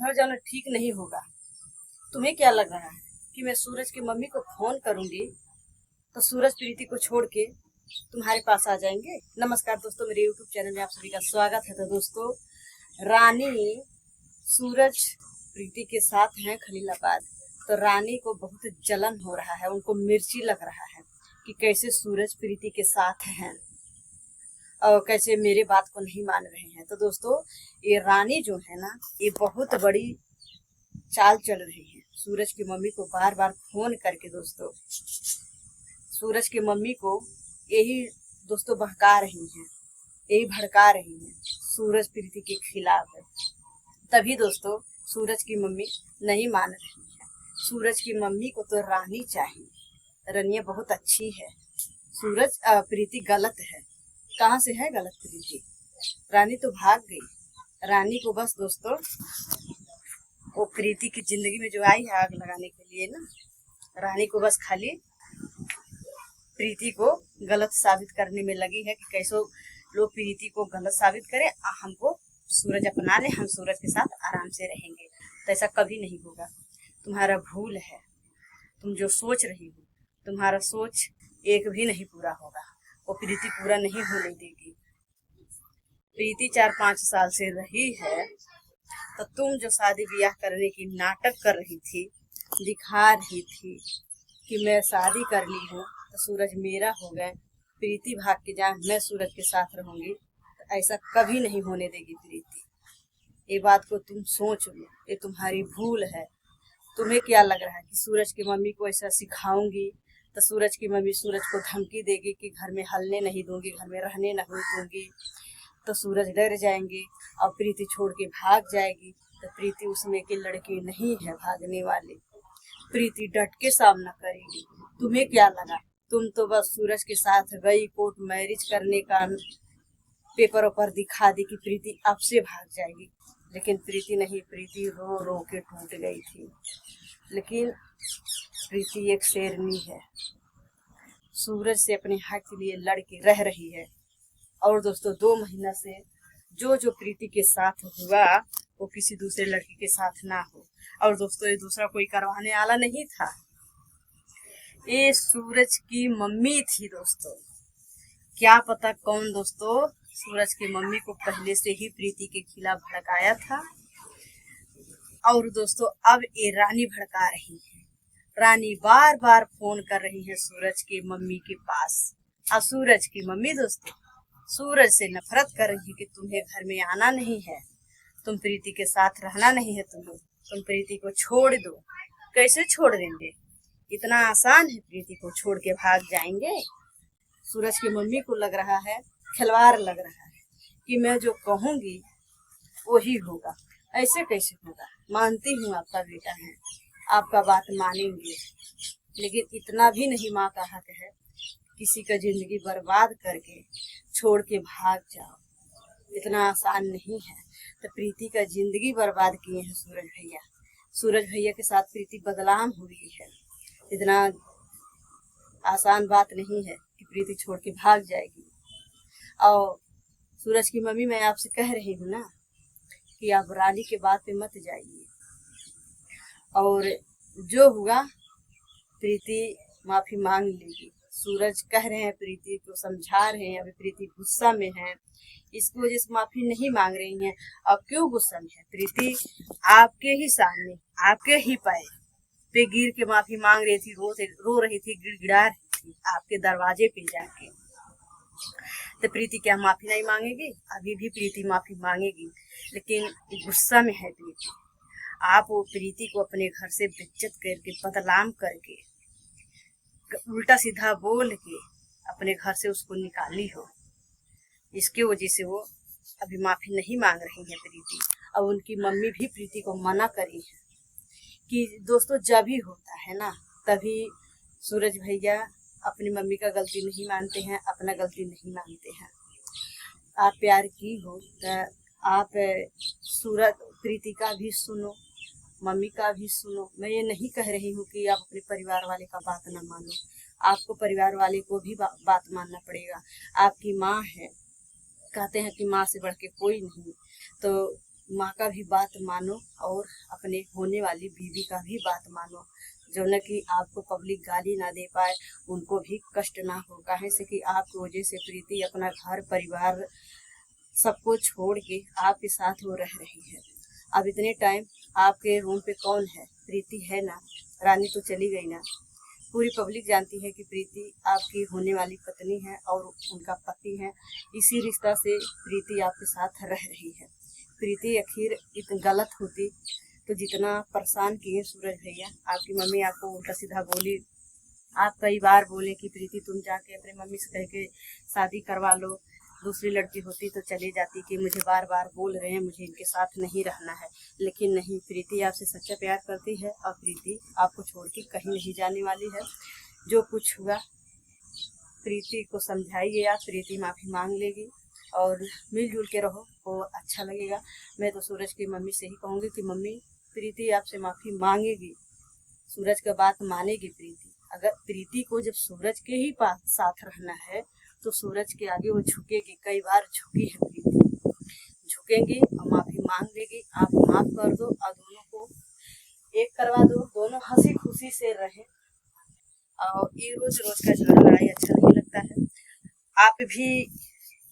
घर जाना ठीक नहीं होगा। तुम्हें क्या लग रहा है कि मैं सूरज की मम्मी को फोन करूंगी तो सूरज प्रीति को छोड़ के तुम्हारे पास आ जाएंगे? नमस्कार दोस्तों, मेरे यूट्यूब चैनल में आप सभी का स्वागत है। तो दोस्तों, रानी सूरज प्रीति के साथ हैं खलीलाबाद। तो रानी को बहुत जलन हो रहा है, उनको मिर्ची लग रहा है कि कैसे सूरज प्रीति के साथ हैं और कैसे मेरे बात को नहीं मान रहे हैं। तो दोस्तों, ये रानी जो है ना, ये बहुत बड़ी चाल चल रही है। सूरज की मम्मी को बार बार फोन करके दोस्तों, सूरज की मम्मी को यही दोस्तों बहका रही हैं, यही भड़का रही हैं, सूरज प्रीति के खिलाफ है। तभी दोस्तों सूरज की मम्मी नहीं मान रही है। सूरज की मम्मी को तो रानी चाहिए, रनिया बहुत अच्छी है, सूरज प्रीति गलत है। कहाँ से है गलत प्रीति? रानी तो भाग गई। रानी को बस दोस्तों वो प्रीति की जिंदगी में जो आई है आग लगाने के लिए ना, रानी को बस खाली प्रीति को गलत साबित करने में लगी है कि कैसे लोग प्रीति को गलत साबित करें, हमको सूरज अपना ले, हम सूरज के साथ आराम से रहेंगे। तो ऐसा कभी नहीं होगा, तुम्हारा भूल है। तुम जो सोच रही हो, तुम्हारा सोच एक भी नहीं पूरा होगा। वो प्रीति पूरा नहीं होने देगी। प्रीति 4-5 साल से रही है, तो तुम जो शादी ब्याह करने की नाटक कर रही थी, दिखा रही थी कि मैं शादी कर ली हूँ तो सूरज मेरा हो गए, प्रीति भाग के जाए, मैं सूरज के साथ रहूंगी, तो ऐसा कभी नहीं होने देगी प्रीति। ये बात को तुम सोच लो, ये तुम्हारी भूल है। तुम्हें क्या लग रहा है कि सूरज की मम्मी को ऐसा सिखाऊंगी तो सूरज की मम्मी सूरज को धमकी देगी कि घर में हलने नहीं दूंगी, घर में रहने नहीं दूंगी, तो सूरज डर जाएंगे और प्रीति छोड़ के भाग जाएगी। तो प्रीति उसमें की लड़की नहीं है भागने वाली, प्रीति डट के सामना करेगी। तुम्हें क्या लगा? तुम तो बस सूरज के साथ गई, कोर्ट मैरिज करने का पेपर पर दिखा दी कि प्रीति अब से भाग जाएगी, लेकिन प्रीति नहीं, प्रीति रो रो के टूट गई थी। लेकिन प्रीति एक शेरनी है, सूरज से अपने हक के लिए लड़ के रह रही है। और दोस्तों 2 महीना से जो प्रीति के साथ हुआ वो किसी दूसरे लड़की के साथ ना हो। और दोस्तों ये दूसरा कोई करवाने वाला नहीं था, ये सूरज की मम्मी थी दोस्तों। क्या पता कौन दोस्तों सूरज की मम्मी को पहले से ही प्रीति के खिलाफ भड़काया था। और दोस्तों अब ये रानी भड़का रही है। रानी बार बार फोन कर रही है सूरज की मम्मी के पास, और सूरज की मम्मी दोस्तों सूरज से नफरत कर रही है कि तुम्हें घर में आना नहीं है, तुम प्रीति के साथ रहना नहीं है, तुम प्रीति को छोड़ दो। कैसे छोड़ देंगे? इतना आसान है प्रीति को छोड़ के भाग जाएंगे? सूरज की मम्मी को लग रहा है, खिलवाड़ लग रहा है कि मैं जो कहूंगी वही होगा। ऐसे कैसे होगा? मानती हूँ आपका बेटा है, आपका बात मानेंगे, लेकिन इतना भी नहीं माँ का हक है किसी का जिंदगी बर्बाद करके छोड़ के भाग जाओ। इतना आसान नहीं है। तो प्रीति का जिंदगी बर्बाद किए हैं सूरज भैया। सूरज भैया के साथ प्रीति बदनाम हुई है। इतना आसान बात नहीं है कि प्रीति छोड़ के भाग जाएगी। और सूरज की मम्मी, मैं आपसे कह रही हूँ ना कि आप रानी के बात पे मत जाइए, और जो हुआ प्रीति माफी मांग लेगी। सूरज कह रहे हैं, प्रीति को समझा रहे हैं, अभी प्रीति गुस्सा में है, इसकी वजह से माफी नहीं मांग रही हैं। अब क्यों गुस्सा में है प्रीति? आपके ही सामने, आपके ही पैर पे गिर के माफी मांग रही थी, रो रही थी, गिड़गिड़ा रही थी आपके दरवाजे पे जाके। तो प्रीति क्या माफी नहीं मांगेगी? अभी भी प्रीति माफी मांगेगी, लेकिन गुस्सा में है प्रीति। आप वो प्रीति को अपने घर से बेइज्जत करके, बदनाम करके, उल्टा सीधा बोल के अपने घर से उसको निकाली हो, इसके वजह से वो अभी माफी नहीं मांग रही है प्रीति। और उनकी मम्मी भी प्रीति को मना करी है कि दोस्तों जब भी होता है ना, तभी सूरज भैया अपनी मम्मी का गलती नहीं मानते हैं, अपना गलती नहीं मानते हैं। आप प्यार की हो तो आप सूरज प्रीति का भी सुनो, मम्मी का भी सुनो। मैं ये नहीं कह रही हूँ कि आप अपने परिवार वाले का बात ना मानो, आपको परिवार वाले को भी बात मानना पड़ेगा। आपकी माँ है, कहते हैं कि माँ से बढ़ के कोई नहीं, तो माँ का भी बात मानो और अपने होने वाली बीवी का भी बात मानो, जो न कि आपको पब्लिक गाली ना दे पाए, उनको भी कष्ट ना हो। काहे से कि आपकी वजह से प्रीति अपना घर परिवार सबको छोड़ के आपके साथ वो रह रही है। अब इतने टाइम आपके रूम पे कौन है? प्रीति है ना, रानी तो चली गई ना। पूरी पब्लिक जानती है कि प्रीति आपकी होने वाली पत्नी है और उनका पति है। इसी रिश्ता से प्रीति आपके साथ रह रही है। प्रीति आखिर इतनी गलत होती तो जितना परेशान किए सूरज भैया, आपकी मम्मी आपको उल्टा सीधा बोली, आप कई बार बोले कि प्रीति तुम जाके अपनी मम्मी से कह के शादी करवा लो, दूसरी लड़की होती तो चली जाती कि मुझे बार बार बोल रहे हैं मुझे इनके साथ नहीं रहना है। लेकिन नहीं, प्रीति आपसे सच्चा प्यार करती है और प्रीति आपको छोड़ के कहीं नहीं जाने वाली है। जो कुछ हुआ प्रीति को समझाइए आप, प्रीति माफ़ी मांग लेगी और मिलजुल के रहो, वो अच्छा लगेगा। मैं तो सूरज की मम्मी से ही कहूँगी कि मम्मी प्रीति आपसे माफ़ी मांगेगी, सूरज का बात मानेगी प्रीति। अगर प्रीति को जब सूरज के ही पास साथ रहना है तो सूरज के आगे वो झुकेगी। कई बार झुकी है प्रीति, झुकेंगी और माफ़ी मांग लेगी। आप माफ़ कर दो और दोनों को एक करवा दो, दोनों हंसी खुशी से रहे। और ये रोज रोज का झगड़ा लड़ाई अच्छा नहीं लगता है। आप भी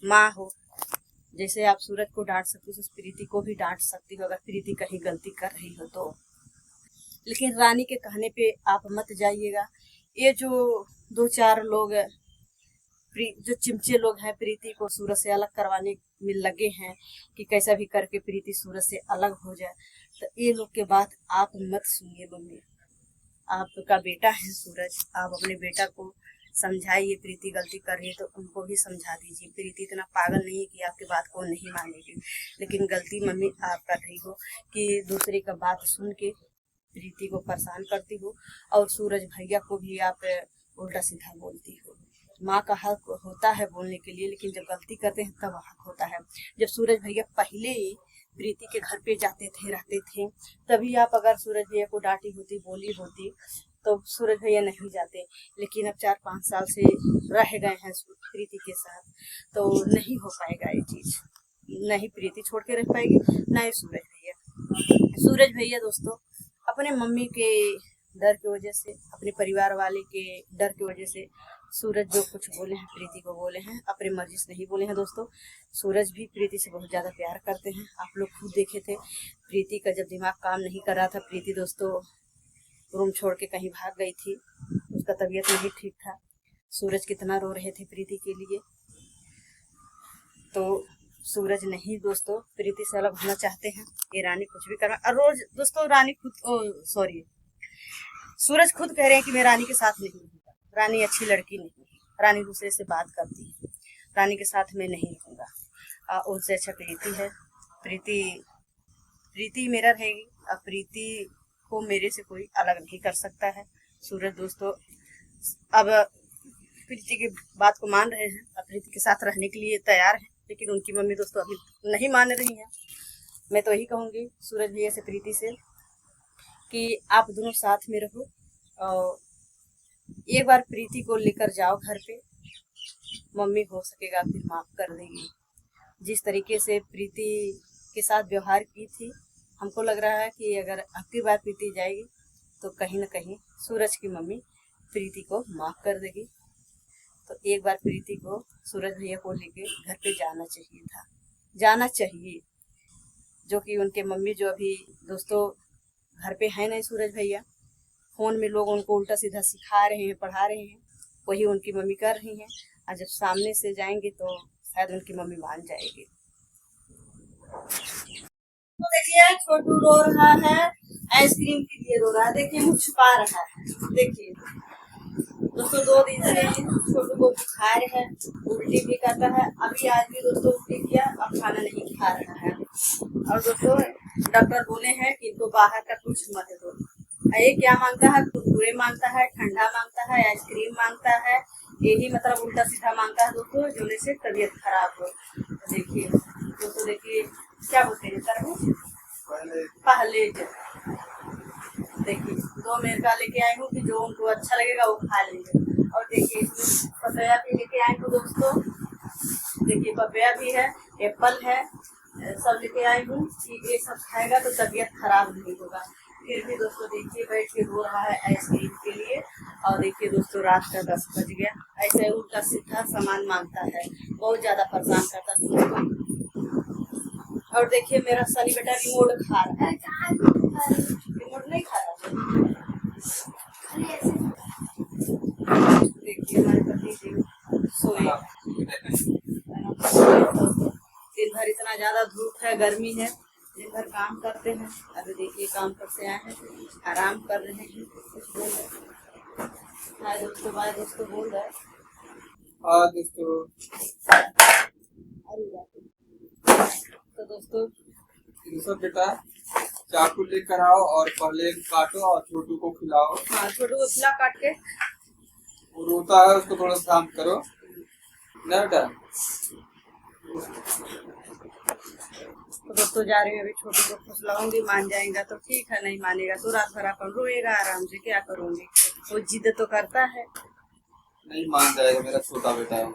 माँ हो, जैसे आप सूरज को डांट सकती हो प्रीति को भी डांट सकती हो अगर प्रीति कहीं गलती कर रही हो तो। लेकिन रानी के कहने पे आप मत जाइएगा। ये जो दो चार लोग जो चिमचे लोग हैं प्रीति को सूरज से अलग करवाने में लगे हैं कि कैसा भी करके प्रीति सूरज से अलग हो जाए, तो ये लोग के बात आप मत सुनिए मम्मी। आपका बेटा है सूरज, आप अपने बेटा को समझाइए। प्रीति गलती कर रही है तो उनको भी समझा दीजिए। प्रीति इतना पागल नहीं है कि आपकी बात को नहीं मानेगी। लेकिन गलती मम्मी आप कर रही हो कि दूसरे का बात सुन के प्रीति को परेशान करती हो और सूरज भैया को भी आप उल्टा सीधा बोलती हो। माँ का हक होता है बोलने के लिए, लेकिन जब गलती करते हैं तब हक होता है। जब सूरज भैया पहले प्रीति के घर पे जाते थे रहते थे, तभी आप अगर सूरज भैया को डांटी होती बोली होती तो सूरज भैया नहीं जाते। लेकिन अब 4-5 साल से रह गए हैं प्रीति के साथ, तो नहीं हो पाएगा ये चीज़। नहीं प्रीति छोड़ के रह पाएगी, ना ही सूरज भैया। सूरज भैया दोस्तों अपने मम्मी के डर की वजह से, अपने परिवार वाले के डर की वजह से सूरज जो कुछ बोले हैं प्रीति को बोले हैं, अपनी मर्जी से नहीं बोले हैं दोस्तों। सूरज भी प्रीति से बहुत ज़्यादा प्यार करते हैं। आप लोग खुद देखे थे प्रीति का जब दिमाग काम नहीं कर रहा था, प्रीति दोस्तों रूम छोड़ के कहीं भाग गई थी, उसका तबीयत नहीं ठीक था। सूरज कितना रो रहे थे प्रीति के लिए। तो सूरज नहीं दोस्तों प्रीति से अलग होना चाहते हैं। ये रानी कुछ भी करना और रोज दोस्तों रानी खुद सूरज खुद कह रहे हैं कि मैं रानी के साथ नहीं रहूँगा, रानी अच्छी लड़की नहीं है, रानी दूसरे से बात करती है, रानी के साथ मैं नहीं रहूँगा। उनसे अच्छा प्रीति है। प्रीति मेरा रहेगी और प्रीति को मेरे से कोई अलग नहीं कर सकता है। सूरज दोस्तों अब प्रीति की बात को मान रहे हैं और प्रीति के साथ रहने के लिए तैयार हैं, लेकिन उनकी मम्मी दोस्तों अभी नहीं मान रही हैं। मैं तो यही कहूँगी सूरज भैया से प्रीति से कि आप दोनों साथ में रहो और एक बार प्रीति को लेकर जाओ घर पे, मम्मी हो सकेगा फिर माफ़ कर देगी। जिस तरीके से प्रीति के साथ व्यवहार की थी, हमको लग रहा है कि अगर अगली बार प्रीति जाएगी तो कहीं ना कहीं सूरज की मम्मी प्रीति को माफ़ कर देगी। तो एक बार प्रीति को सूरज भैया को लेके घर पे जाना चाहिए, जो कि उनके मम्मी जो अभी दोस्तों घर पे है नहीं सूरज भैया, फ़ोन में लोग उनको उल्टा सीधा सिखा रहे हैं, पढ़ा रहे हैं, वही उनकी मम्मी कर रही हैं। और जब सामने से जाएंगे तो शायद उनकी मम्मी मान जाएगी। तो देखिए छोटू रो रहा है, आइसक्रीम के लिए रो रहा है। देखिए मुँह छुपा रहा है। देखिए दोस्तों 2 दिन से छोटू को बुखार है, उल्टी भी करता है। अभी आज भी दोस्तों उल्टी किया, अब खाना नहीं खा रहा है। और दोस्तों डॉक्टर बोले हैं कि इनको बाहर का कुछ मत दो। ये क्या मांगता है? कुरकुरे मांगता है, ठंडा मांगता है, आइसक्रीम मांगता है, यही मतलब उल्टा सीधा मांगता है दोस्तों, जोने से तबीयत खराब हो। तो देखिए दोस्तों, देखिए क्या बोलते हैं तरबूज पहले देखिए 2 अमेरिका लेके आई हूँ कि जो उनको अच्छा लगेगा वो खा लेंगे। और देखिए इसमें पपैया भी लेके आई हूँ दोस्तों। देखिए पपैया भी है, एप्पल है, सब लेके आई हूँ कि ये सब खाएगा तो तबीयत खराब नहीं होगा। फिर भी दोस्तों देखिए बैठ के रो रहा है आइसक्रीम के लिए। और देखिए दोस्तों रात का 10 बज गया, ऐसे उल्टा सीधा सामान मांगता है, बहुत ज्यादा परेशान करता है। और देखिए मेरा सनी बेटा रिमोट खा रहा है। रिमोट नहीं खा रहा। देखिए हमारे पति जी सोए। दिन भर इतना ज्यादा धूप है, गर्मी है, दिन भर काम करते हैं। अभी देखिए काम पर से आए हैं, आराम कर रहे हैं। कुछ बोल रहे हाय दोस्तों, बाय दोस्तों बोल रहे। हाँ दोस्तों। तो दोस्तों ऋषभ बेटा चाकू लेकर आओ और पहले काटो और छोटू को खिलाओ। हाँ छोटू को खिला काट के। वो रोता है, उसको थोड़ा शांत करो ना बेटा। तो दोस्तों जा रही हूँ, अभी छोटू को फुसलाऊंगी, मान जाएगा तो ठीक है, नहीं मानेगा तो रात भर अपन रोएगा आराम से। क्या करूंगी, वो जिद तो करता है। नहीं मान जाएगा, मेरा छोटा बेटा है।